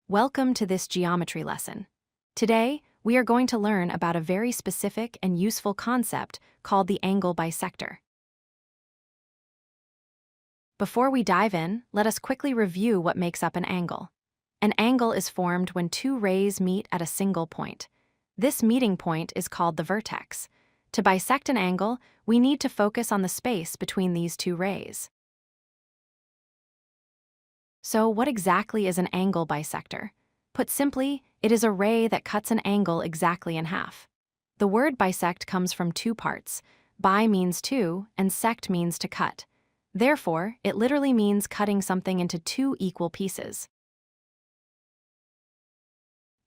Welcome to this geometry lesson. Today, we are going to learn about a very specific and useful concept called the angle bisector. Before we dive in, let us quickly review what makes up an angle. An angle is formed when two rays meet at a single point. This meeting point is called the vertex. To bisect an angle, we need to focus on the space between these two rays. So, what exactly is an angle bisector? Put simply, it is a ray that cuts an angle exactly in half. The word bisect comes from two parts. Bi means two, and sect means to cut. Therefore, it literally means cutting something into two equal pieces.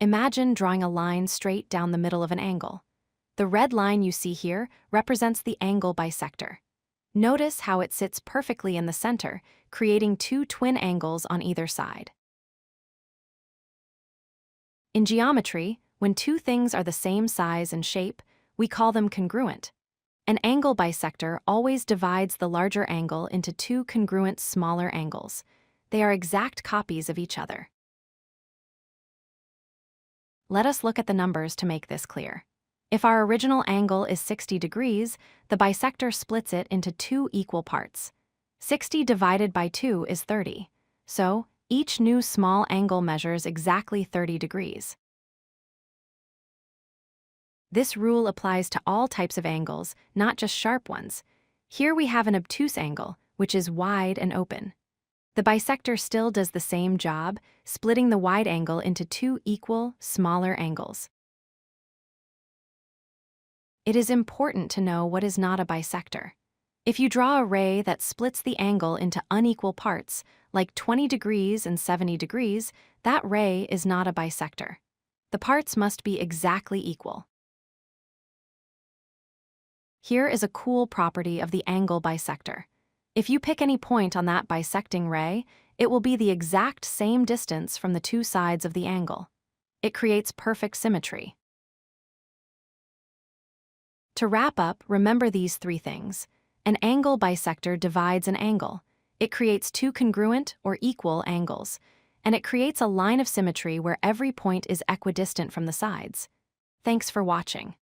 Imagine drawing a line straight down the middle of an angle. The red line you see here represents the angle bisector. Notice how it sits perfectly in the center, creating two twin angles on either side. In geometry, when two things are the same size and shape, we call them congruent. An angle bisector always divides the larger angle into two congruent smaller angles. They are exact copies of each other. Let us look at the numbers to make this clear. If our original angle is 60 degrees, the bisector splits it into two equal parts. 60 divided by 2 is 30. So, each new small angle measures exactly 30 degrees. This rule applies to all types of angles, not just sharp ones. Here we have an obtuse angle, which is wide and open. The bisector still does the same job, splitting the wide angle into two equal, smaller angles. It is important to know what is not a bisector. If you draw a ray that splits the angle into unequal parts, like 20 degrees and 70 degrees, that ray is not a bisector. The parts must be exactly equal. Here is a cool property of the angle bisector. If you pick any point on that bisecting ray, it will be the exact same distance from the two sides of the angle. It creates perfect symmetry. To wrap up, remember these three things. An angle bisector divides an angle. It creates two congruent or equal angles. And it creates a line of symmetry where every point is equidistant from the sides. Thanks for watching.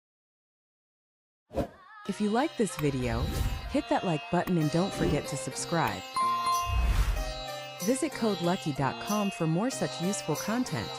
If you like this video, hit that like button and don't forget to subscribe. Visit codelucky.com for more such useful content.